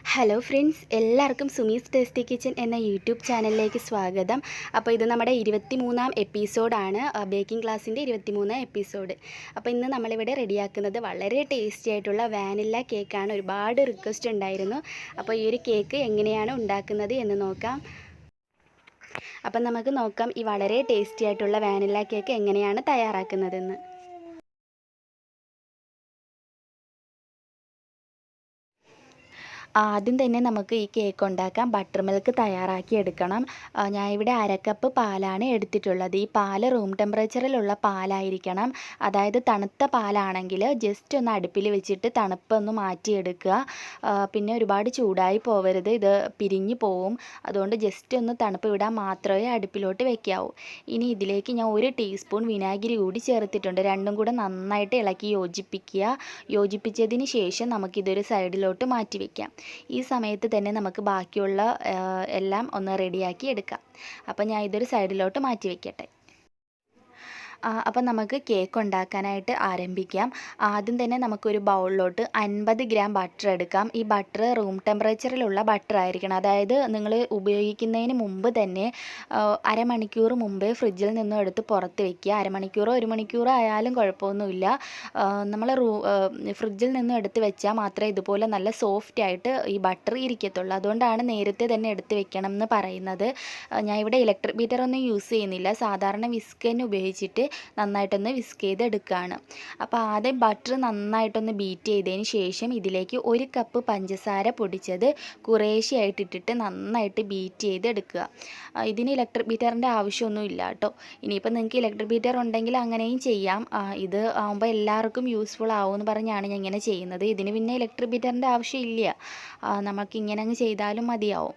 Hello friends, എല്ലാവർക്കും Sumi's tasty kitchen എന്ന YouTube ചാനലിലേക്ക് സ്വാഗതം. അപ്പോൾ ഇത് നമ്മുടെ 23ാം എപ്പിസോഡാണ്, ബേക്കിംഗ് ക്ലാസ്സിൻ്റെ 23ാം എപ്പിസോഡ്. അപ്പോൾ ഇന്ന് നമ്മളിവിടെ റെഡിയാക്കുന്നത് വളരെ ടേസ്റ്റി ആയിട്ടുള്ള വാനില കേക്കാണ്. ഒരുപാട് റിക്വസ്റ്റ് ഉണ്ടായിരുന്നു. അപ്പോൾ ഈ ഒരു കേക്ക് എങ്ങനെയാണ് ഉണ്ടാക്കുന്നത് എന്ന് നോക്കാം. അപ്പം നമുക്ക് നോക്കാം ഈ വളരെ ടേസ്റ്റി ആയിട്ടുള്ള വാനില കേക്ക് എങ്ങനെയാണ് തയ്യാറാക്കുന്നതെന്ന്. ആദ്യം തന്നെ നമുക്ക് ഈ കേക്ക് ഉണ്ടാക്കാൻ ബട്ടർ മിൽക്ക് തയ്യാറാക്കി എടുക്കണം. ഞാൻ ഇവിടെ 1/2 കപ്പ് പാലാണ് എടുത്തിട്ടുള്ളത്. ഈ പാൽ റൂം ടെമ്പറേച്ചറിലുള്ള പാലായിരിക്കണം. അതായത് തണുത്ത പാലാണെങ്കിൽ ജസ്റ്റ് ഒന്ന് അടുപ്പിൽ വെച്ചിട്ട് തണുപ്പൊന്ന് മാറ്റിയെടുക്കുക. പിന്നെ ഒരുപാട് ചൂടായി പോവരുത്, ഇത് പിരിഞ്ഞു പോവും. അതുകൊണ്ട് ജസ്റ്റ് ഒന്ന് തണുപ്പ് വിടാൻ മാത്രമേ അടുപ്പിലോട്ട് വെക്കാവൂ. ഇനി ഇതിലേക്ക് ഞാൻ 1 ടീസ്പൂൺ വിനാഗിരി കൂടി ചേർത്തിട്ടുണ്ട്. രണ്ടും കൂടെ നന്നായിട്ട് ഇളക്കി യോജിപ്പിക്കുക. യോജിപ്പിച്ചതിന് ശേഷം നമുക്കിതൊരു സൈഡിലോട്ട് മാറ്റി വയ്ക്കാം. ഈ സമയത്ത് തന്നെ നമുക്ക് ബാക്കിയുള്ള എല്ലാം ഒന്ന് റെഡിയാക്കി എടുക്കാം. അപ്പോൾ ഞാൻ ഇതൊരു സൈഡിലോട്ട് മാറ്റി വയ്ക്കട്ടെ. അപ്പം നമുക്ക് കേക്ക് ഉണ്ടാക്കാനായിട്ട് ആരംഭിക്കാം. ആദ്യം തന്നെ നമുക്കൊരു ബൗളിലോട്ട് 50 ഗ്രാം ബട്ടർ എടുക്കാം. ഈ ബട്ടർ റൂം ടെമ്പറേച്ചറിലുള്ള ബട്ടർ ആയിരിക്കണം. അതായത് നിങ്ങൾ ഉപയോഗിക്കുന്നതിന് മുമ്പ് തന്നെ അരമണിക്കൂർ മുമ്പേ ഫ്രിഡ്ജിൽ നിന്നും എടുത്ത് പുറത്ത് വയ്ക്കുക. അരമണിക്കൂറോ 1 മണിക്കൂറോ ആയാലും കുഴപ്പമൊന്നുമില്ല. നമ്മൾ ഫ്രിഡ്ജിൽ നിന്നും എടുത്ത് വെച്ചാൽ മാത്രമേ ഇതുപോലെ നല്ല സോഫ്റ്റ് ആയിട്ട് ഈ ബട്ടർ ഇരിക്കത്തുള്ളൂ. അതുകൊണ്ടാണ് നേരത്തെ തന്നെ എടുത്ത് വെക്കണം എന്ന് പറയുന്നത്. ഞാൻ ഇവിടെ ഇലക്ട്രിക് ബീറ്റർ ഒന്നും യൂസ് ചെയ്യുന്നില്ല. സാധാരണ വിസ്ക് തന്നെ ഉപയോഗിച്ചിട്ട് നന്നായിട്ടൊന്ന് വിസ്ക് ചെയ്തെടുക്കുകയാണ്. അപ്പോൾ ആദ്യം ബട്ടർ നന്നായിട്ടൊന്ന് ബീറ്റ് ചെയ്തതിന് ശേഷം ഇതിലേക്ക് 1 കപ്പ് പഞ്ചസാര പൊടിച്ചത് കുറേശ്ശെയായിട്ട് ഇട്ടിട്ട് നന്നായിട്ട് ബീറ്റ് ചെയ്തെടുക്കുക. ഇതിന് ഇലക്ട്രിക് ബീറ്ററിൻ്റെ ആവശ്യമൊന്നും ഇല്ല കേട്ടോ. ഇനിയിപ്പോൾ നിങ്ങൾക്ക് ഇലക്ട്രിക് ബീറ്റർ ഉണ്ടെങ്കിൽ അങ്ങനെയും ചെയ്യാം. ഇത് ആകുമ്പോൾ എല്ലാവർക്കും യൂസ്ഫുൾ ആവുമെന്ന് പറഞ്ഞാണ് ഞാൻ ഇങ്ങനെ ചെയ്യുന്നത്. ഇതിന് പിന്നെ ഇലക്ട്രിക് ബീറ്ററിൻ്റെ ആവശ്യമില്ല, നമുക്ക് ഇങ്ങനെ അങ്ങ് ചെയ്താലും മതിയാവും.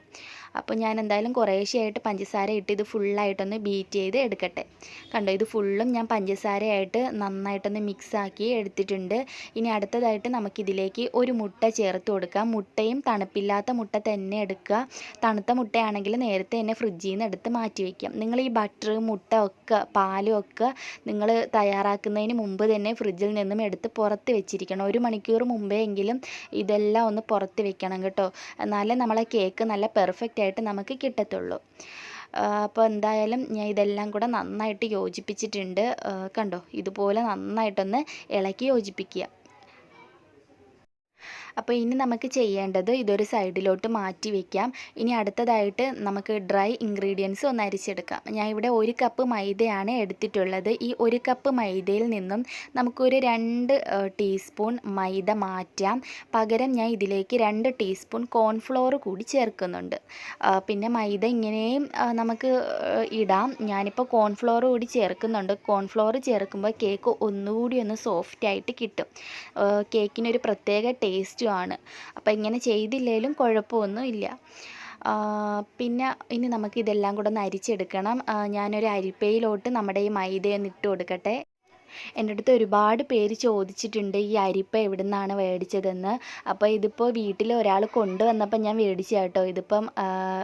അപ്പോൾ ഞാൻ എന്തായാലും കുറേശ്ശെയായിട്ട് പഞ്ചസാര ഇട്ട് ഇത് ഫുള്ളായിട്ടൊന്ന് ബീറ്റ് ചെയ്ത് എടുക്കട്ടെ. കണ്ടോ, ഇത് ഫുള്ളും ഞാൻ പഞ്ചസാരയായിട്ട് നന്നായിട്ടൊന്ന് മിക്സാക്കി എടുത്തിട്ടുണ്ട്. ഇനി അടുത്തതായിട്ട് നമുക്കിതിലേക്ക് 1 മുട്ട ചേർത്ത് കൊടുക്കാം. മുട്ടയും തണുപ്പില്ലാത്ത മുട്ട തന്നെ എടുക്കുക. തണുത്ത മുട്ടയാണെങ്കിൽ നേരത്തെ തന്നെ ഫ്രിഡ്ജിൽ നിന്ന് എടുത്ത് മാറ്റി വയ്ക്കാം. നിങ്ങൾ ഈ ബട്ടർ, മുട്ട ഒക്കെ പാലും ഒക്കെ നിങ്ങൾ തയ്യാറാക്കുന്നതിന് മുമ്പ് തന്നെ ഫ്രിഡ്ജിൽ നിന്നും എടുത്ത് പുറത്ത് വെച്ചിരിക്കണം. 1 മണിക്കൂർ മുമ്പേ എങ്കിലും ഇതെല്ലാം ഒന്ന് പുറത്ത് വെക്കണം കേട്ടോ. എന്നാലേ നമ്മളെ കേക്ക് നല്ല പെർഫെക്റ്റ് ആയിട്ട് നമുക്ക് കിട്ടത്തുള്ളൂ. അപ്പോൾ എന്തായാലും ഞാൻ ഇതെല്ലാം കൂടെ നന്നായിട്ട് യോജിപ്പിച്ചിട്ടുണ്ട്. കണ്ടോ, ഇതുപോലെ നന്നായിട്ടൊന്ന് ഇളക്കി യോജിപ്പിക്കുക. അപ്പോൾ ഇനി നമുക്ക് ചെയ്യേണ്ടത് ഇതൊരു സൈഡിലോട്ട് മാറ്റി വയ്ക്കാം. ഇനി അടുത്തതായിട്ട് നമുക്ക് ഡ്രൈ ഇൻഗ്രീഡിയൻസ് ഒന്ന് അരിച്ചെടുക്കാം. ഞാൻ ഇവിടെ 1 കപ്പ് മൈദയാണ് എടുത്തിട്ടുള്ളത്. ഈ 1 കപ്പ് മൈദയിൽ നിന്നും നമുക്കൊരു 2 ടീസ്പൂൺ മൈദ മാറ്റാം. പകരം ഞാൻ ഇതിലേക്ക് 2 ടീസ്പൂൺ കോൺഫ്ലോർ കൂടി ചേർക്കുന്നുണ്ട്. പിന്നെ മൈദ ഇങ്ങനെയും നമുക്ക് ഇടാം. ഞാനിപ്പോൾ കോൺഫ്ലോർ കൂടി ചേർക്കുന്നുണ്ട്. കോൺഫ്ലോർ ചേർക്കുമ്പോൾ കേക്ക് ഒന്നുകൂടി ഒന്ന് സോഫ്റ്റ് ആയിട്ട് കിട്ടും. കേക്കിനൊരു പ്രത്യേക ടേസ്റ്റ് ആണ്. അപ്പോൾ ഇങ്ങനെ ചെയ്തില്ലെങ്കിലും കുഴപ്പമൊന്നും ഇല്ല. പിന്നെ ഇനി നമുക്ക് ഇതെല്ലാം കൂടെ ഒന്ന് അരിച്ചെടുക്കണം. ഞാനൊരു അരിപ്പയിലോട്ട് നമ്മുടെ ഈ മൈദയൊന്ന് ഇട്ട് കൊടുക്കട്ടെ. എൻ്റെ അടുത്ത് ഒരുപാട് പേര് ചോദിച്ചിട്ടുണ്ട് ഈ അരിപ്പ എവിടെ നിന്നാണ് മേടിച്ചതെന്ന്. അപ്പോൾ ഇതിപ്പോൾ വീട്ടിൽ ഒരാൾ കൊണ്ടുവന്നപ്പോൾ ഞാൻ മേടിച്ച കേട്ടോ. ഇതിപ്പം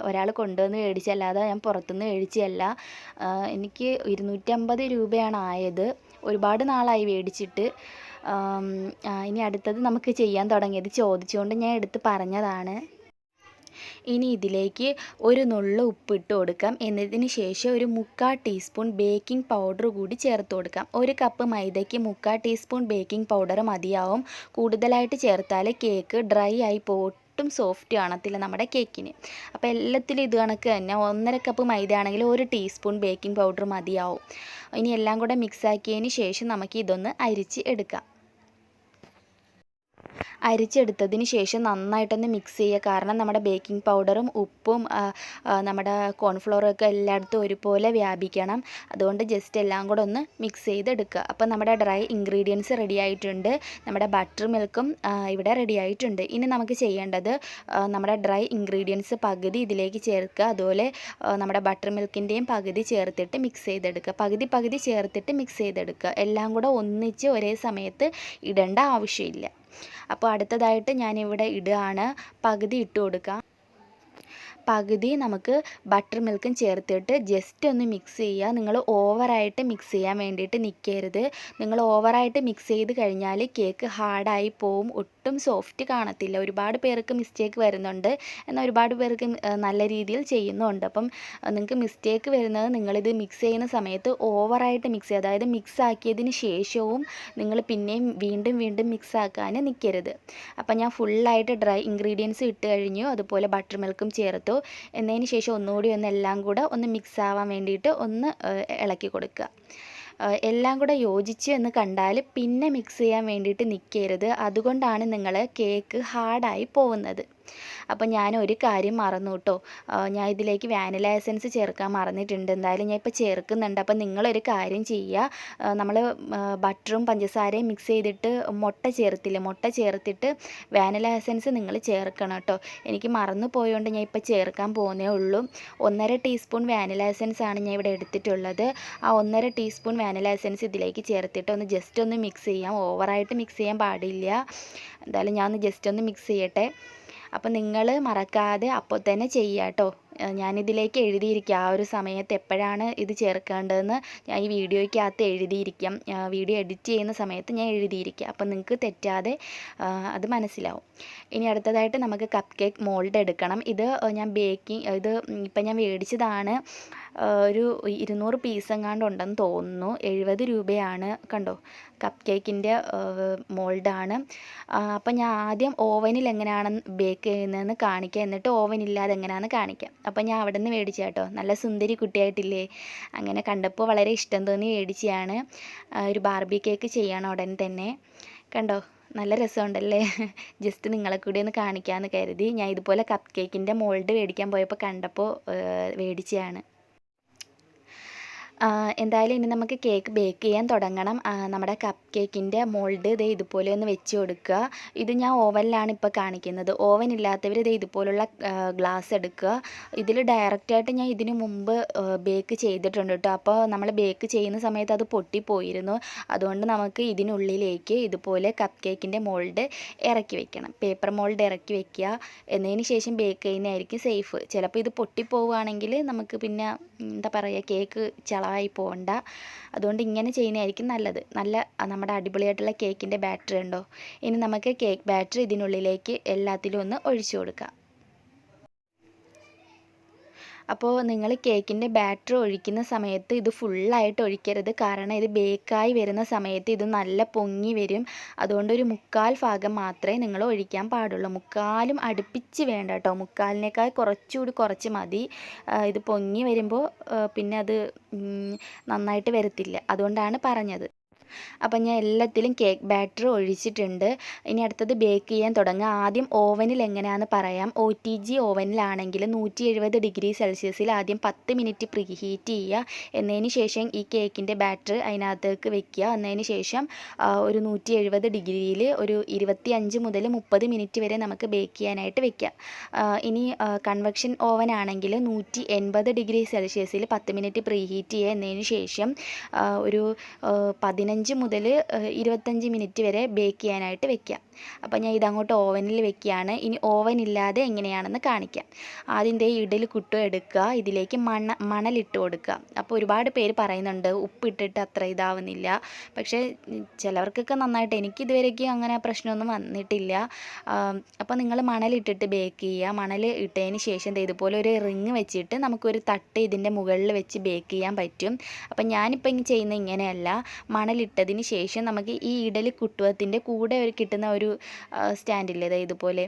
ഒരാൾ കൊണ്ടുവന്ന് മേടിച്ചല്ലാതെ ഞാൻ പുറത്തുനിന്ന് മേടിച്ചതല്ല. എനിക്ക് 250 രൂപയാണ് ആയത്. ഒരുപാട് നാളായി മേടിച്ചിട്ട്. ഇനി അടുത്തത് നമുക്ക് ചെയ്യാൻ തുടങ്ങിയത് ചോദിച്ചുകൊണ്ട് ഞാൻ എടുത്ത് പറഞ്ഞതാണ്. ഇനി ഇതിലേക്ക് 1 നുള്ള് ഉപ്പിട്ട് കൊടുക്കാം. എന്നതിന് ശേഷം ഒരു 3/4 ടീസ്പൂൺ ബേക്കിംഗ് പൗഡർ കൂടി ചേർത്ത് കൊടുക്കാം. 1 കപ്പ് മൈദയ്ക്ക് 3/4 ടീസ്പൂൺ ബേക്കിംഗ് പൗഡർ മതിയാവും. കൂടുതലായിട്ട് ചേർത്താൽ കേക്ക് ഡ്രൈ ആയി ഒട്ടും സോഫ്റ്റ് കാണത്തില്ല നമ്മുടെ കേക്കിന്. അപ്പോൾ എല്ലാത്തിലും ഇത് കണക്ക് തന്നെ 1/2 കപ്പ് മൈദ ആണെങ്കിൽ 1 ടീസ്പൂൺ ബേക്കിംഗ് പൗഡർ മതിയാവും. ഇനി എല്ലാം കൂടെ മിക്സാക്കിയതിന് ശേഷം നമുക്ക് ഇതൊന്ന് അരിച്ച് എടുക്കാം. അരിച്ചെടുത്തതിന് ശേഷം നന്നായിട്ടൊന്ന് മിക്സ് ചെയ്യുക. കാരണം നമ്മുടെ ബേക്കിംഗ് പൗഡറും ഉപ്പും നമ്മുടെ കോൺഫ്ലോറും ഒക്കെ എല്ലായിടത്തും ഒരുപോലെ വ്യാപിക്കണം. അതുകൊണ്ട് ജസ്റ്റ് എല്ലാം കൂടെ ഒന്ന് മിക്സ് ചെയ്തെടുക്കുക. അപ്പോൾ നമ്മുടെ ഡ്രൈ ഇൻഗ്രീഡിയൻസ് റെഡി ആയിട്ടുണ്ട്. നമ്മുടെ ബട്ടർ മിൽക്കും ഇവിടെ റെഡി ആയിട്ടുണ്ട്. ഇനി നമുക്ക് ചെയ്യേണ്ടത് നമ്മുടെ ഡ്രൈ ഇൻഗ്രീഡിയൻസ് പകുതി ഇതിലേക്ക് ചേർക്കുക. അതുപോലെ നമ്മുടെ ബട്ടർ മിൽക്കിൻ്റെയും പകുതി ചേർത്തിട്ട് മിക്സ് ചെയ്തെടുക്കുക. പകുതി ചേർത്തിട്ട് മിക്സ് ചെയ്തെടുക്കുക. എല്ലാം കൂടെ ഒന്നിച്ച് ഒരേ സമയത്ത് ഇടേണ്ട ആവശ്യമില്ല. അപ്പോൾ അടുത്തതായിട്ട് ഞാനിവിടെ ഇടുകയാണ്. പകുതി ഇട്ട് കൊടുക്കാം. പകുതി നമുക്ക് ബട്ടർ മിൽക്കും ചേർത്തിട്ട് ജസ്റ്റ് ഒന്ന് മിക്സ് ചെയ്യുക. നിങ്ങൾ ഓവറായിട്ട് മിക്സ് ചെയ്യാൻ വേണ്ടിയിട്ട് നിൽക്കരുത്. നിങ്ങൾ ഓവറായിട്ട് മിക്സ് ചെയ്ത് കഴിഞ്ഞാൽ കേക്ക് ഹാർഡായി പോവും, ഒട്ടും സോഫ്റ്റ് കാണത്തില്ല. ഒരുപാട് പേർക്ക് മിസ്റ്റേക്ക് വരുന്നുണ്ട്, എന്നാൽ ഒരുപാട് പേർക്ക് നല്ല രീതിയിൽ ചെയ്യുന്നുണ്ട്. അപ്പം നിങ്ങൾക്ക് മിസ്റ്റേക്ക് വരുന്നത് നിങ്ങളിത് മിക്സ് ചെയ്യുന്ന സമയത്ത് ഓവറായിട്ട് മിക്സ് ചെയ്യുക, അതായത് മിക്സ് ആക്കിയതിന് ശേഷവും നിങ്ങൾ പിന്നെയും വീണ്ടും മിക്സ് ആക്കാൻ നിൽക്കരുത്. അപ്പം ഞാൻ ഫുള്ളായിട്ട് ഡ്രൈ ഇൻഗ്രീഡിയൻസ് ഇട്ട് കഴിഞ്ഞു, അതുപോലെ ബട്ടർ മിൽക്കും ചേർത്തു. എന്നതിന് ശേഷം ഒന്നുകൂടി എല്ലാം കൂടെ ഒന്ന് മിക്സ് ആവാൻ വേണ്ടിയിട്ട് ഒന്ന് ഇളക്കി കൊടുക്കുക. എല്ലാം കൂടെ യോജിച്ച് എന്ന് കണ്ടാൽ പിന്നെ മിക്സ് ചെയ്യാൻ വേണ്ടിയിട്ട് നിൽക്കരുത്. അതുകൊണ്ടാണ് നിങ്ങൾ കേക്ക് ഹാർഡായി പോകുന്നത്. അപ്പം ഞാൻ ഒരു കാര്യം മറന്നു കേട്ടോ, ഞാൻ ഇതിലേക്ക് വാനില എസൻസ് ചേർക്കാൻ മറന്നിട്ടുണ്ട്. എന്തായാലും ഞാൻ ഇപ്പോൾ ചേർക്കുന്നുണ്ട്. അപ്പം നിങ്ങളൊരു കാര്യം ചെയ്യുക, നമ്മൾ ബട്ടറും പഞ്ചസാരയും മിക്സ് ചെയ്തിട്ട് മുട്ട ചേർത്തിട്ട് വാനില എസൻസ് നിങ്ങൾ ചേർക്കണം കേട്ടോ. എനിക്ക് മറന്നു പോയതുകൊണ്ട് ഞാൻ ഇപ്പോൾ ചേർക്കാൻ പോകുന്നേ ഉള്ളൂ. 1.5 ടീസ്പൂൺ വാനില എസൻസ് ആണ് ഞാൻ ഇവിടെ എടുത്തിട്ടുള്ളത്. ആ 1.5 ടീസ്പൂൺ വാനില എസൻസ് ഇതിലേക്ക് ചേർത്തിട്ട് ഒന്ന് ജസ്റ്റ് ഒന്ന് മിക്സ് ചെയ്യാം. ഓവറായിട്ട് മിക്സ് ചെയ്യാൻ പാടില്ല. എന്തായാലും ഞാൻ ഒന്ന് ജസ്റ്റ് ഒന്ന് മിക്സ് ചെയ്യട്ടെ. അപ്പം നിങ്ങൾ മറക്കാതെ അപ്പോൾ തന്നെ ചെയ്യുക കേട്ടോ. ഞാനിതിലേക്ക് എഴുതിയിരിക്കുക ആ ഒരു സമയത്ത് എപ്പോഴാണ് ഇത് ചേർക്കേണ്ടതെന്ന് ഞാൻ ഈ വീഡിയോയ്ക്കകത്ത് എഴുതിയിരിക്കാം. വീഡിയോ എഡിറ്റ് ചെയ്യുന്ന സമയത്ത് ഞാൻ എഴുതിയിരിക്കുക. അപ്പം നിങ്ങൾക്ക് തെറ്റാതെ അത് മനസ്സിലാവും. ഇനി അടുത്തതായിട്ട് നമുക്ക് കപ്പ് കേക്ക് മോൾഡ് എടുക്കണം. ഇത് ഇപ്പം ഞാൻ മേടിച്ചതാണ്. ഒരു 200 പീസ് എങ്ങാണ്ട് ഉണ്ടെന്ന് തോന്നുന്നു. 70 രൂപയാണ്. കണ്ടോ, കപ്പ് കേക്കിൻ്റെ മോൾഡാണ്. അപ്പം ഞാൻ ആദ്യം ഓവനിൽ എങ്ങനെയാണ് ബേക്ക് ചെയ്യുന്നതെന്ന് കാണിക്കാം, എന്നിട്ട് ഓവനില്ലാതെ എങ്ങനെയാണെന്ന് കാണിക്കാം. അപ്പം ഞാൻ അവിടെ നിന്ന് മേടിച്ച കേട്ടോ. നല്ല സുന്ദരി കുട്ടിയായിട്ടില്ലേ? അങ്ങനെ കണ്ടപ്പോൾ വളരെ ഇഷ്ടം തോന്നി മേടിച്ചതാണ്. ഒരു ബാർബി കേക്ക് ചെയ്യണം ഉടൻ തന്നെ. കണ്ടോ, നല്ല രസമുണ്ടല്ലേ? ജസ്റ്റ് നിങ്ങളെ കൂടി ഒന്ന് കാണിക്കാമെന്ന് കരുതി ഞാൻ ഇതുപോലെ കപ്പ് കേക്കിൻ്റെ മോൾഡ് മേടിക്കാൻ പോയപ്പോൾ കണ്ടപ്പോൾ മേടിച്ചതാണ്. എന്തായാലും ഇനി നമുക്ക് കേക്ക് ബേക്ക് ചെയ്യാൻ തുടങ്ങണം. നമ്മുടെ കപ്പ് കേക്കിൻ്റെ മോൾഡ് ദേ ഇതുപോലെ ഒന്ന് വെച്ച് കൊടുക്കുക. ഇത് ഞാൻ ഓവനിലാണ് ഇപ്പോൾ കാണിക്കുന്നത്. ഓവൻ ഇല്ലാത്തവർ ദേ ഇതുപോലുള്ള ഗ്ലാസ് എടുക്കുക. ഇതിൽ ഡയറക്റ്റായിട്ട് ഞാൻ ഇതിനു മുമ്പ് ബേക്ക് ചെയ്തിട്ടുണ്ട് കേട്ടോ. അപ്പോൾ നമ്മൾ ബേക്ക് ചെയ്യുന്ന സമയത്ത് അത് പൊട്ടിപ്പോയിരുന്നു. അതുകൊണ്ട് നമുക്ക് ഇതിനുള്ളിലേക്ക് ഇതുപോലെ കപ്പ് കേക്കിൻ്റെ മോൾഡ് ഇറക്കി വെക്കണം. പേപ്പർ മോൾഡ് ഇറക്കി വെക്കുക. എന്നതിന് ശേഷം ബേക്ക് ചെയ്യുന്നതായിരിക്കും സേഫ്. ചിലപ്പോൾ ഇത് പൊട്ടിപ്പോവുകയാണെങ്കിൽ നമുക്ക് പിന്നെ എന്താ പറയുക, കേക്ക് ചളവായി പോകണ്ട. അതുകൊണ്ട് ഇങ്ങനെ ചെയ്യുന്നതായിരിക്കും നല്ലത്. നമ്മുടെ അടിപൊളിയായിട്ടുള്ള കേക്കിൻ്റെ ബാറ്ററി ഉണ്ടോ. ഇനി നമുക്ക് കേക്ക് ബാറ്ററി ഇതിനുള്ളിലേക്ക് എല്ലാത്തിലും ഒന്ന് ഒഴിച്ചു കൊടുക്കാം. അപ്പോൾ നിങ്ങൾ കേക്കിൻ്റെ ബാറ്റർ ഒഴിക്കുന്ന സമയത്ത് ഇത് ഫുള്ളായിട്ട് ഒഴിക്കരുത്. കാരണം ഇത് ബേക്കായി വരുന്ന സമയത്ത് ഇത് നല്ല പൊങ്ങി വരും. അതുകൊണ്ട് ഒരു 1/4 ഭാഗം മാത്രമേ നിങ്ങൾ ഒഴിക്കാൻ പാടുള്ളൂ. 1/4 അടുപ്പിച്ച് വേണ്ട കേട്ടോ. 1/4 കുറച്ചുകൂടി കുറച്ച് മതി. ഇത് പൊങ്ങി വരുമ്പോൾ പിന്നെ അത് നന്നായിട്ട് വരത്തില്ല. അതുകൊണ്ടാണ് പറഞ്ഞത്. അപ്പം ഞാൻ എല്ലാത്തിലും കേക്ക് ബാറ്റർ ഒഴിച്ചിട്ടുണ്ട്. ഇനി അടുത്തത് ബേക്ക് ചെയ്യാൻ തുടങ്ങുക. ആദ്യം ഓവനിൽ എങ്ങനെയാണെന്ന് പറയാം. OTG ഓവനിലാണെങ്കിൽ 170 ഡിഗ്രി സെൽഷ്യസിൽ ആദ്യം 10 മിനിറ്റ് പ്രീ ഹീറ്റ് ചെയ്യുക. എന്നതിന് ശേഷം ഈ കേക്കിൻ്റെ ബാറ്റർ അതിനകത്തേക്ക് വെക്കുക. എന്നതിന് ശേഷം ഒരു 170 ഡിഗ്രിയിൽ ഒരു 25 മുതൽ 30 മിനിറ്റ് വരെ നമുക്ക് ബേക്ക് ചെയ്യാനായിട്ട് വെക്കാം. ഇനി കൺവെക്ഷൻ ഓവൻ ആണെങ്കിൽ 180 ഡിഗ്രി സെൽഷ്യസിൽ 10 മിനിറ്റ് പ്രീ ഹീറ്റ് ചെയ്യുക. എന്നതിന് ശേഷം ഒരു 15 മുതൽ 25 മിനിറ്റ് വരെ ബേക്ക് ചെയ്യാനായിട്ട് വെക്കാം. അപ്പോൾ ഞാൻ ഇതങ്ങോട്ട് ഓവനിൽ വെക്കുകയാണ്. ഇനി ഓവൻ ഇല്ലാതെ എങ്ങനെയാണെന്ന് കാണിക്കാം. ആദ്യം ഇഡലി കുട്ടു എടുക്കുക. ഇതിലേക്ക് മണലിട്ട് കൊടുക്കുക. അപ്പോൾ ഒരുപാട് പേര് പറയുന്നുണ്ട് ഉപ്പിട്ടിട്ട് അത്ര ഇതാവുന്നില്ല. പക്ഷേ ചിലവർക്കൊക്കെ നന്നായിട്ട്, എനിക്കിതുവരേക്കും അങ്ങനെ പ്രശ്നമൊന്നും വന്നിട്ടില്ല. അപ്പോൾ നിങ്ങൾ മണലിട്ടിട്ട് ബേക്ക് ചെയ്യുക. മണൽ ഇട്ടതിന് ശേഷം ഇതുപോലെ ഒരു റിങ് വെച്ചിട്ട് നമുക്കൊരു തട്ട് ഇതിൻ്റെ മുകളിൽ വെച്ച് ബേക്ക് ചെയ്യാൻ പറ്റും. അപ്പം ഞാനിപ്പോൾ ചെയ്യുന്നത് ഇങ്ങനെയല്ല. മണലിട്ടതിന് ശേഷം നമുക്ക് ഈ ഇഡലി കുട്ടുവത്തിൻ്റെ കൂടെ കിട്ടുന്ന ഒരു സ്റ്റാൻഡില്ലേ, ഇതുപോലെ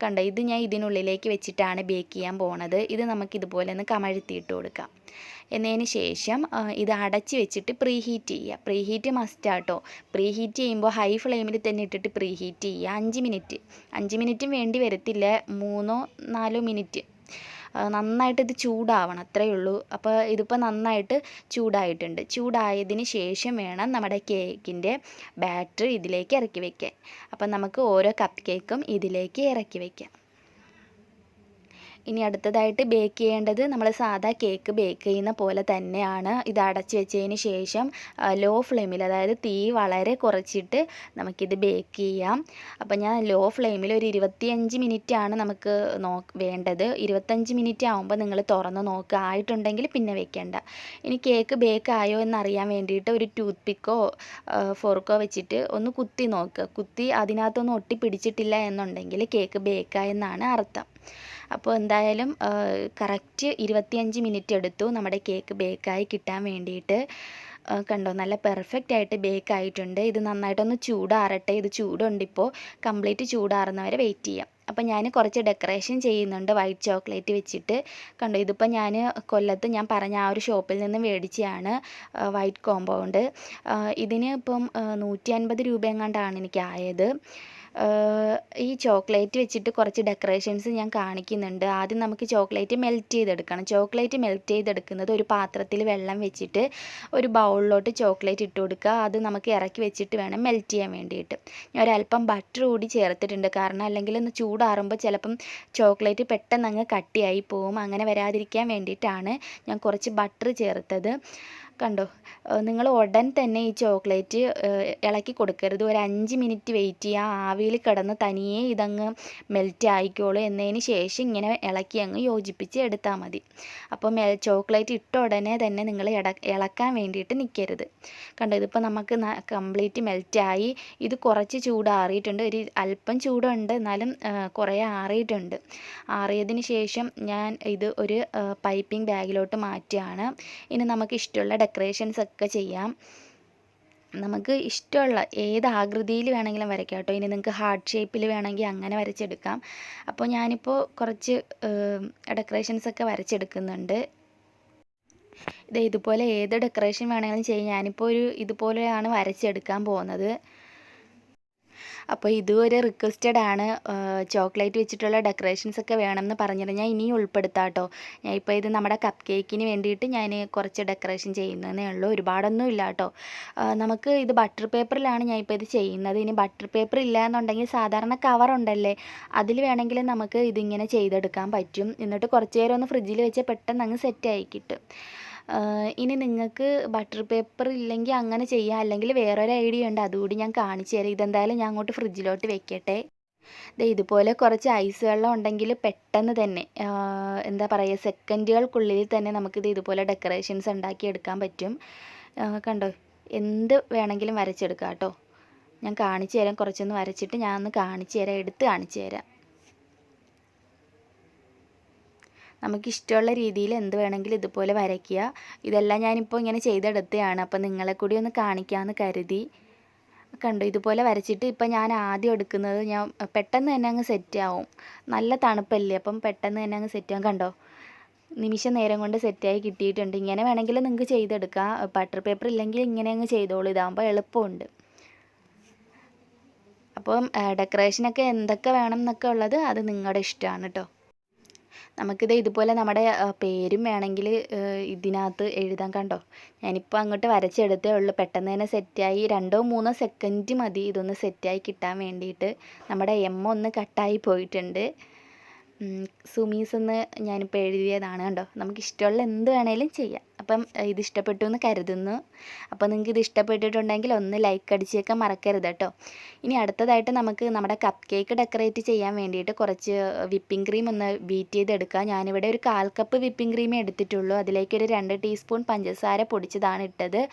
കണ്ടോ. ഇത് ഞാൻ ഇതിനുള്ളിലേക്ക് വെച്ചിട്ടാണ് ബേക്ക് ചെയ്യാൻ പോണത്. ഇത് നമുക്കിതുപോലെ ഒന്ന് കമഴ്ത്തിയിട്ട് കൊടുക്കാം. എന്നതിന് ശേഷം ഇത് അടച്ച് വെച്ചിട്ട് പ്രീ ഹീറ്റ് ചെയ്യുക. പ്രീ ഹീറ്റ് മസ്റ്റാട്ടോ. പ്രീ ഹീറ്റ് ചെയ്യുമ്പോൾ ഹൈ ഫ്ലെയിമിൽ തന്നെ ഇട്ടിട്ട് പ്രീ ഹീറ്റ് ചെയ്യുക. 5 മിനിറ്റും വേണ്ടി വരത്തില്ല, 3-4 മിനിറ്റ്. നന്നായിട്ട് ഇത് ചൂടാവണം, അത്രയേ ഉള്ളൂ. അപ്പോൾ ഇതിപ്പോൾ നന്നായിട്ട് ചൂടായിട്ടുണ്ട്. ചൂടായതിന് ശേഷം വേണം നമ്മുടെ കേക്കിൻ്റെ ബാറ്റർ ഇതിലേക്ക് ഇറക്കി വയ്ക്കാൻ. അപ്പം നമുക്ക് ഓരോ കപ്പ് കേക്കും ഇതിലേക്ക് ഇറക്കി വയ്ക്കാം. ഇനി അടുത്തതായിട്ട് ബേക്ക് ചെയ്യേണ്ടത് നമ്മൾ സാധാ കേക്ക് ബേക്ക് ചെയ്യുന്ന പോലെ തന്നെയാണ്. ഇത് അടച്ച് വെച്ചതിന് ശേഷം ലോ ഫ്ലെയിമിൽ, അതായത് തീ വളരെ കുറച്ചിട്ട് നമുക്കിത് ബേക്ക് ചെയ്യാം. അപ്പോൾ ഞാൻ ലോ ഫ്ലെയിമിൽ ഒരു 25 മിനിറ്റാണ് നമുക്ക് വേണ്ടത്. 25 മിനിറ്റ് ആകുമ്പോൾ നിങ്ങൾ തുറന്ന് നോക്കുക. ആയിട്ടുണ്ടെങ്കിൽ പിന്നെ വെക്കേണ്ട. ഇനി കേക്ക് ബേക്ക് ആയോ എന്നറിയാൻ വേണ്ടിയിട്ട് ഒരു ടൂത്ത് പിക്കോ ഫോർക്കോ വെച്ചിട്ട് ഒന്ന് കുത്തി നോക്കുക. കുത്തി അതിനകത്തൊന്നും ഒട്ടിപ്പിടിച്ചിട്ടില്ല എന്നുണ്ടെങ്കിൽ കേക്ക് ബേക്കായെന്നാണ് അർത്ഥം. അപ്പോൾ എന്തായാലും കറക്റ്റ് 25 മിനിറ്റ് എടുത്തു നമ്മുടെ കേക്ക് ബേക്കായി കിട്ടാൻ വേണ്ടിയിട്ട്. കണ്ടോ, നല്ല പെർഫെക്റ്റ് ആയിട്ട് ബേക്ക് ആയിട്ടുണ്ട്. ഇത് നന്നായിട്ടൊന്ന് ചൂടാറട്ടെ. ഇത് ചൂടുണ്ടിപ്പോൾ. കംപ്ലീറ്റ് ചൂടാറുന്നവരെ വെയിറ്റ് ചെയ്യാം. അപ്പോൾ ഞാൻ കുറച്ച് ഡെക്കറേഷൻ ചെയ്യുന്നുണ്ട് വൈറ്റ് ചോക്ലേറ്റ് വെച്ചിട്ട്. കണ്ടോ, ഇതിപ്പോൾ ഞാൻ കൊല്ലത്ത് ഞാൻ പറഞ്ഞ ആ ഒരു ഷോപ്പിൽ നിന്ന് മേടിച്ചതാണ് വൈറ്റ് കോമ്പൗണ്ട്. ഇതിന് ഇപ്പം 150 രൂപ എങ്ങാണ്ടാണ് എനിക്കായത്. ഈ ചോക്ലേറ്റ് വെച്ചിട്ട് കുറച്ച് ഡെക്കറേഷൻസ് ഞാൻ കാണിക്കുന്നുണ്ട്. ആദ്യം നമുക്ക് ചോക്ലേറ്റ് മെൽറ്റ് ചെയ്തെടുക്കണം. ചോക്ലേറ്റ് മെൽറ്റ് ചെയ്തെടുക്കുന്നത് ഒരു പാത്രത്തിൽ വെള്ളം വെച്ചിട്ട് ഒരു ബൗളിലോട്ട് ചോക്ലേറ്റ് ഇട്ട് കൊടുക്കുക. അത് നമുക്ക് ഇറക്കി വെച്ചിട്ട് വേണം മെൽറ്റ് ചെയ്യാൻ വേണ്ടിയിട്ട്. ഞാൻ ഒരല്പം ബട്ടർ കൂടി ചേർത്തിട്ടുണ്ട്. കാരണം അല്ലെങ്കിൽ ഒന്ന് ചൂടാറുമ്പോൾ ചിലപ്പം ചോക്ലേറ്റ് പെട്ടെന്ന് അങ്ങ് കട്ടിയായി പോവും. അങ്ങനെ വരാതിരിക്കാൻ വേണ്ടിയിട്ടാണ് ഞാൻ കുറച്ച് ബട്ടർ ചേർത്തത്. കണ്ടോ, നിങ്ങൾ ഉടൻ തന്നെ ഈ ചോക്ലേറ്റ് ഇളക്കി കൊടുക്കരുത്. ഒരു 5 മിനിറ്റ് വെയിറ്റ് ചെയ്യുക. ആവിയിൽ കിടന്ന് തനിയെ ഇതങ്ങ് മെൽറ്റ് ആയിക്കോളൂ. എന്നതിന് ശേഷം ഇങ്ങനെ ഇളക്കി അങ്ങ് യോജിപ്പിച്ച് എടുത്താൽ മതി. അപ്പോൾ ചോക്ലേറ്റ് ഇട്ട ഉടനെ തന്നെ നിങ്ങൾ ഇളക്കാൻ വേണ്ടിയിട്ട് നിൽക്കരുത്. കണ്ടോ, ഇതിപ്പോൾ നമുക്ക് കംപ്ലീറ്റ് മെൽറ്റായി. ഇത് കുറച്ച് ചൂടാറിയിട്ടുണ്ട്. ഒരു അല്പം ചൂടുണ്ട്, എന്നാലും കുറേ ആറിയിട്ടുണ്ട്. ആറിയതിന് ശേഷം ഞാൻ ഇത് ഒരു പൈപ്പിംഗ് ബാഗിലോട്ട് മാറ്റുകയാണ്. ഇനി നമുക്ക് ഇഷ്ടമുള്ള ഡെക്കറേഷൻസ് ഒക്കെ ചെയ്യാം. നമുക്ക് ഇഷ്ടമുള്ള ഏത് ആകൃതിയിൽ വേണമെങ്കിലും വരയ്ക്കാം കേട്ടോ. ഇനി നിങ്ങൾക്ക് ഹാർട്ട് ഷേപ്പിൽ വേണമെങ്കിൽ അങ്ങനെ വരച്ചെടുക്കാം. അപ്പോൾ ഞാനിപ്പോൾ കുറച്ച് ഡെക്കറേഷൻസ് ഒക്കെ വരച്ചെടുക്കുന്നുണ്ട്. ഇതുപോലെ ഏത് ഡെക്കറേഷൻ വേണമെങ്കിലും ചെയ്യാം. ഞാനിപ്പോൾ ഇതുപോലെയാണ് വരച്ചെടുക്കാൻ പോകുന്നത്. അപ്പോൾ ഇതും ഒരു റിക്വസ്റ്റഡ് ആണ്. ചോക്ലേറ്റ് വെച്ചിട്ടുള്ള ഡെക്കറേഷൻസ് ഒക്കെ വേണമെന്ന് പറഞ്ഞിരുന്നു. ഞാൻ ഇനിയും ഉൾപ്പെടുത്താം കേട്ടോ. ഞാൻ ഇപ്പോൾ ഇത് നമ്മുടെ കപ്പ് കേക്കിന് വേണ്ടിയിട്ട് ഞാൻ കുറച്ച് ഡെക്കറേഷൻ ചെയ്യുന്നതേ ഉള്ളൂ. ഒരുപാടൊന്നും ഇല്ല കേട്ടോ. നമുക്ക് ഇത് ബട്ടർ പേപ്പറിലാണ് ഞാൻ ഇപ്പോൾ ഇത് ചെയ്യുന്നത്. ഇനി ബട്ടർ പേപ്പർ ഇല്ല എന്നുണ്ടെങ്കിൽ സാധാരണ കവറുണ്ടല്ലേ, അതിൽ വേണമെങ്കിൽ നമുക്ക് ഇതിങ്ങനെ ചെയ്തെടുക്കാൻ പറ്റും. എന്നിട്ട് കുറച്ച് നേരം ഒന്ന് ഫ്രിഡ്ജിൽ വെച്ച് പെട്ടെന്ന് അങ്ങ് സെറ്റായി കിട്ടും. ഇനി നിങ്ങൾക്ക് ബട്ടർ പേപ്പർ ഇല്ലെങ്കിൽ അങ്ങനെ ചെയ്യാം. അല്ലെങ്കിൽ വേറൊരു ഐഡിയ ഉണ്ട്, അതുകൂടി ഞാൻ കാണിച്ചു തരാം. ഇതെന്തായാലും ഞാൻ അങ്ങോട്ട് ഫ്രിഡ്ജിലോട്ട് വെക്കട്ടെ. ഇതുപോലെ കുറച്ച് ഐസ് വെള്ളം ഉണ്ടെങ്കിൽ പെട്ടെന്ന് തന്നെ എന്താ പറയുക, സെക്കൻഡുകൾക്കുള്ളിൽ തന്നെ നമുക്കിത് ഇതുപോലെ ഡെക്കറേഷൻസ് ഉണ്ടാക്കിയെടുക്കാൻ പറ്റും. കണ്ടോ, എന്ത് വേണമെങ്കിലും വരച്ചെടുക്കാം കേട്ടോ. ഞാൻ കാണിച്ചു തരാം. കുറച്ചൊന്ന് വരച്ചിട്ട് ഞാൻ ഒന്ന് കാണിച്ചു തരാം, എടുത്ത് കാണിച്ചു തരാം. നമുക്കിഷ്ടമുള്ള രീതിയിൽ എന്ത് വേണമെങ്കിലും ഇതുപോലെ വരയ്ക്കുക. ഇതെല്ലാം ഞാനിപ്പോൾ ഇങ്ങനെ ചെയ്തെടുത്തതാണ്. അപ്പോൾ നിങ്ങളെ കൂടി ഒന്ന് കാണിക്കാമെന്ന് കരുതി. കണ്ടോ, ഇതുപോലെ വരച്ചിട്ട് ഇപ്പം ഞാൻ ആദ്യം എടുക്കുന്നത് ഞാൻ പെട്ടെന്ന് തന്നെ അങ്ങ് സെറ്റാവും. നല്ല തണുപ്പല്ലേ, അപ്പം പെട്ടെന്ന് തന്നെ അങ്ങ് സെറ്റാവും. കണ്ടോ, നിമിഷ നേരം കൊണ്ട് സെറ്റായി കിട്ടിയിട്ടുണ്ട്. ഇങ്ങനെ വേണമെങ്കിൽ നിങ്ങൾക്ക് ചെയ്തെടുക്കാം. ബട്ടർ പേപ്പർ ഇല്ലെങ്കിൽ ഇങ്ങനെ അങ്ങ് ചെയ്തോളൂ. ഇതാകുമ്പോൾ എളുപ്പമുണ്ട്. അപ്പം ഡെക്കറേഷനൊക്കെ എന്തൊക്കെ വേണം എന്നൊക്കെ ഉള്ളത് അത് നിങ്ങളുടെ ഇഷ്ടമാണ് കേട്ടോ. നമുക്കിത് ഇതുപോലെ നമ്മുടെ പേരും വേണമെങ്കിൽ ഇതിനകത്ത് എഴുതാൻ. കണ്ടോ, ഞാനിപ്പോൾ അങ്ങോട്ട് വരച്ചെടുത്തേ ഉള്ളൂ. പെട്ടെന്ന് തന്നെ സെറ്റായി. 2-3 സെക്കൻഡ് മതി ഇതൊന്ന് സെറ്റായി കിട്ടാൻ വേണ്ടിയിട്ട്. നമ്മുടെ എം ഒന്ന് കട്ടായി പോയിട്ടുണ്ട്. സുമീസ് എന്ന് ഞാനിപ്പോൾ എഴുതിയതാണ്. കണ്ടോ, നമുക്ക് ഇഷ്ടമുള്ള എന്ത് വേണേലും ചെയ്യാം. അപ്പം ഇത് ഇഷ്ടപ്പെട്ടു എന്ന് കരുതുന്നു. അപ്പോൾ നിങ്ങൾക്ക് ഇത് ഇഷ്ടപ്പെട്ടിട്ടുണ്ടെങ്കിൽ ഒന്ന് ലൈക്ക് അടിച്ചേക്കാൻ മറക്കരുത് കേട്ടോ. ഇനി അടുത്തതായിട്ട് നമുക്ക് നമ്മുടെ കപ്പ് കേക്ക് ഡെക്കറേറ്റ് ചെയ്യാൻ വേണ്ടിയിട്ട് കുറച്ച് വിപ്പിംഗ് ക്രീം ഒന്ന് ബീറ്റ് ചെയ്തെടുക്കാം. ഞാനിവിടെ ഒരു 1/4 കപ്പ് വിപ്പിംഗ് ക്രീമേ എടുത്തിട്ടുള്ളൂ. അതിലേക്ക് ഒരു 2 ടീസ്പൂൺ പഞ്ചസാര പൊടിച്ചതാണ് ഇട്ടത്.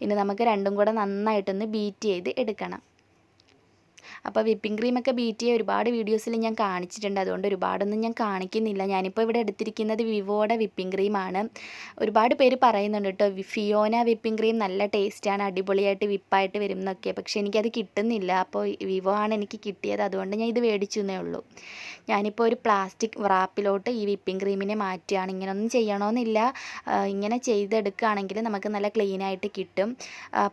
ഇനി നമുക്ക് രണ്ടും കൂടെ നന്നായിട്ടൊന്ന് ബീറ്റ് ചെയ്ത് എടുക്കണം. അപ്പോൾ വിപ്പിംഗ് ക്രീമൊക്കെ ബീറ്റ് ചെയ്യുക ഒരുപാട് വീഡിയോസിൽ ഞാൻ കാണിച്ചിട്ടുണ്ട്. അതുകൊണ്ട് ഒരുപാടൊന്നും ഞാൻ കാണിക്കുന്നില്ല. ഞാനിപ്പോൾ ഇവിടെ എടുത്തിരിക്കുന്നത് വിവോയുടെ വിപ്പിംഗ് ക്രീമാണ്. ഒരുപാട് പേര് പറയുന്നുണ്ട് കേട്ടോ, ഫിയോന വിപ്പിംഗ് ക്രീം നല്ല ടേസ്റ്റാണ്, അടിപൊളിയായിട്ട് വിപ്പായിട്ട് വരും എന്നൊക്കെ. പക്ഷേ എനിക്കത് കിട്ടുന്നില്ല. അപ്പോൾ വിവോ ആണ് എനിക്ക് കിട്ടിയത്. അതുകൊണ്ട് ഞാൻ ഇത് മേടിച്ചു എന്നേ ഉള്ളൂ. ഞാനിപ്പോൾ ഒരു പ്ലാസ്റ്റിക് റാപ്പിലോട്ട് ഈ വിപ്പിംഗ് ക്രീമിനെ മാറ്റുകയാണ്. ഇങ്ങനെയൊന്നും ചെയ്യണമെന്നില്ല. ഇങ്ങനെ ചെയ്തെടുക്കുകയാണെങ്കിൽ നമുക്ക് നല്ല ക്ലീനായിട്ട് കിട്ടും.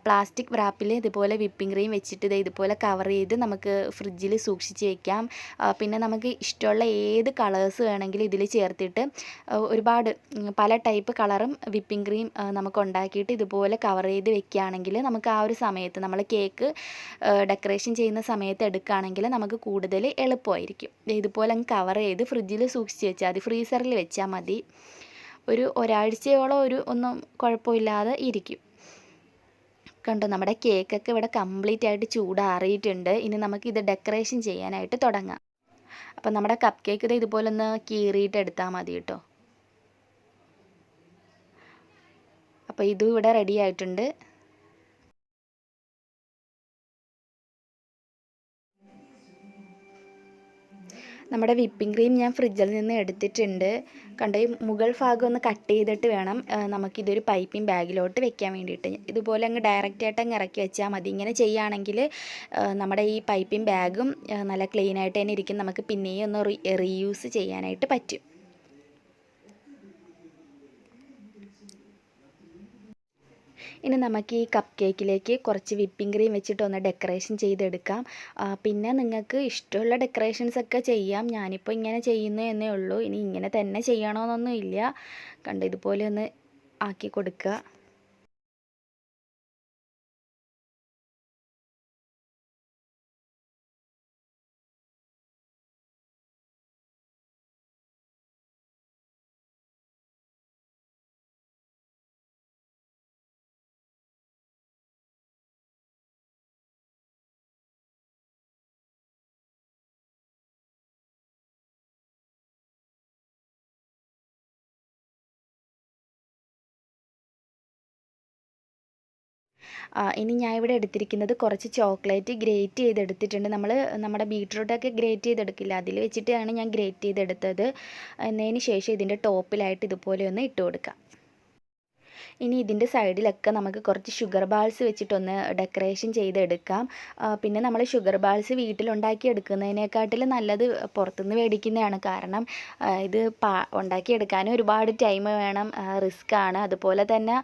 പ്ലാസ്റ്റിക് റാപ്പിൽ ഇതുപോലെ വിപ്പിംഗ് ക്രീം വെച്ചിട്ട് ഇതുപോലെ കവർ ചെയ്ത് നമുക്ക് നമുക്ക് ഫ്രിഡ്ജിൽ സൂക്ഷിച്ച് വെക്കാം. പിന്നെ നമുക്ക് ഇഷ്ടമുള്ള ഏത് കളേഴ്സ് വേണമെങ്കിലും ഇതിൽ ചേർത്തിട്ട് ഒരുപാട് പല ടൈപ്പ് കളറും വിപ്പിംഗ് ക്രീം നമുക്ക് ഉണ്ടാക്കിയിട്ട് ഇതുപോലെ കവർ ചെയ്ത് വെക്കുകയാണെങ്കിൽ നമുക്ക് ആ ഒരു സമയത്ത് നമ്മൾ കേക്ക് ഡെക്കറേഷൻ ചെയ്യുന്ന സമയത്ത് എടുക്കുകയാണെങ്കിൽ നമുക്ക് കൂടുതൽ എളുപ്പമായിരിക്കും. ഇതുപോലെ അങ്ങ് കവർ ചെയ്ത് ഫ്രിഡ്ജിൽ സൂക്ഷിച്ച് വെച്ചാൽ മതി, ഫ്രീസറിൽ വെച്ചാൽ മതി. ഒരാഴ്ചയോളം ഒന്നും കുഴപ്പമില്ലാതെ ഇരിക്കും. കണ്ടോ, നമ്മുടെ കേക്കൊക്കെ ഇവിടെ കംപ്ലീറ്റ് ആയിട്ട് ചൂടാറിയിട്ടുണ്ട്. ഇനി നമുക്കിത് ഡെക്കറേഷൻ ചെയ്യാനായിട്ട് തുടങ്ങാം. അപ്പം നമ്മുടെ കപ്പ് കേക്ക് ഇത് ഇതുപോലെ ഒന്ന് കീറിയിട്ട് എടുത്താൽ മതി കേട്ടോ. അപ്പോൾ ഇതും ഇവിടെ റെഡി ആയിട്ടുണ്ട്. നമ്മുടെ വിപ്പിംഗ് ക്രീം ഞാൻ ഫ്രിഡ്ജിൽ നിന്ന് എടുത്തിട്ടുണ്ട്. കണ്ടോ, ഈ മുകൾ ഭാഗം ഒന്ന് കട്ട് ചെയ്തിട്ട് വേണം നമുക്കിതൊരു പൈപ്പിംഗ് ബാഗിലോട്ട് വെക്കാൻ വേണ്ടിയിട്ട്. ഇതുപോലെ അങ്ങ് ഡയറക്റ്റായിട്ട് അങ്ങ് ഇറക്കി വെച്ചാൽ മതി. ഇങ്ങനെ ചെയ്യുകയാണെങ്കിൽ നമ്മുടെ ഈ പൈപ്പിംഗ് ബാഗും നല്ല ക്ലീൻ ആയിട്ട് തന്നെ ഇരിക്കും. നമുക്ക് പിന്നെയും ഒന്ന് റീയൂസ് ചെയ്യാനായിട്ട് പറ്റും. ഇനി നമുക്ക് ഈ കപ്പ് കേക്കിലേക്ക് കുറച്ച് വിപ്പിംഗ് ക്രീം വെച്ചിട്ടൊന്ന് ഡെക്കറേഷൻ ചെയ്തെടുക്കാം. പിന്നെ നിങ്ങൾക്ക് ഇഷ്ടമുള്ള ഡെക്കറേഷൻസ് ഒക്കെ ചെയ്യാം. ഞാനിപ്പോൾ ഇങ്ങനെ ചെയ്യുന്നു എന്നേ ഉള്ളൂ. ഇനി ഇങ്ങനെ തന്നെ ചെയ്യണമെന്നൊന്നും ഇല്ല. കണ്ടോ, ഇതുപോലെ ഒന്ന് ആക്കി കൊടുക്കുക. ഇനി ഞാൻ ഇവിടെ എടുത്തിരിക്കുന്നത് കുറച്ച് ചോക്ലേറ്റ് ഗ്രേറ്റ് ചെയ്തെടുത്തിട്ടുണ്ട്. നമ്മുടെ ബീറ്റ്റൂട്ടൊക്കെ ഗ്രേറ്റ് ചെയ്തെടുക്കില്ല, അതിൽ വെച്ചിട്ടാണ് ഞാൻ ഗ്രേറ്റ് ചെയ്തെടുത്തത്. എന്നതിന് ശേഷം ഇതിൻ്റെ ടോപ്പിലായിട്ട് ഇതുപോലെ ഒന്ന് ഇട്ട് കൊടുക്കാം. ഇനി ഇതിൻ്റെ സൈഡിലൊക്കെ നമുക്ക് കുറച്ച് ഷുഗർ ബാൾസ് വെച്ചിട്ടൊന്ന് ഡെക്കറേഷൻ ചെയ്തെടുക്കാം. പിന്നെ നമ്മൾ ഷുഗർ ബാൾസ് വീട്ടിലുണ്ടാക്കി എടുക്കുന്നതിനെക്കാട്ടിലും നല്ലത് പുറത്തുനിന്ന് മേടിക്കുന്നതാണ്. കാരണം ഇത് ഉണ്ടാക്കിയെടുക്കാനും ഒരുപാട് ടൈം വേണം, റിസ്ക്കാണ്. അതുപോലെ തന്നെ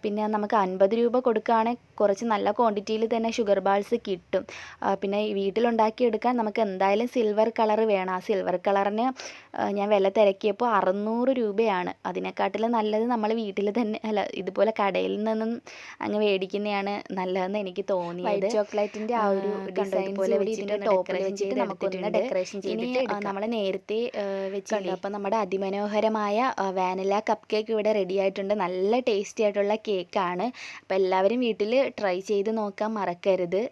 പിന്നെ നമുക്ക് 50 രൂപ കൊടുക്കുകയാണെങ്കിൽ കുറച്ച് നല്ല ക്വാണ്ടിറ്റിയിൽ തന്നെ ഷുഗർ ബാൾസ് കിട്ടും. പിന്നെ വീട്ടിലുണ്ടാക്കിയെടുക്കാൻ നമുക്ക് എന്തായാലും സിൽവർ കളർ വേണം. ആ സിൽവർ കളറിന് ഞാൻ വില തിരക്കിയപ്പോൾ 600 രൂപയാണ്. അതിനെക്കാട്ടിലും നല്ലത് നമ്മൾ വീട്ടിൽ തന്നെ ഇതുപോലെ കടയിൽ നിന്നും അങ്ങ് മേടിക്കുന്നതാണ് നല്ലതെന്ന് എനിക്ക് തോന്നിയത്. വൈറ്റ് ചോക്ലേറ്റിൻ്റെ ആ ഒരു ഡിസൈൻ പോലെ വെച്ചിട്ട് ടോപ്പിൽ വെച്ചിട്ട് നമുക്കൊന്ന് ഡെക്കറേഷൻ ചെയ്തിട്ട് നമ്മൾ നേരത്തെ വെച്ചിട്ടുണ്ട്. അപ്പോൾ നമ്മുടെ അതിമനോഹരമായ വാനില കപ്പ് കേക്ക് ഇവിടെ റെഡി ആയിട്ടുണ്ട്. നല്ല ടേസ്റ്റി ആയിട്ടുള്ള കേക്കാണ്. അപ്പോൾ എല്ലാവരും വീട്ടിൽ ട്രൈ ചെയ്ത് നോക്കാൻ മറക്കരുത്.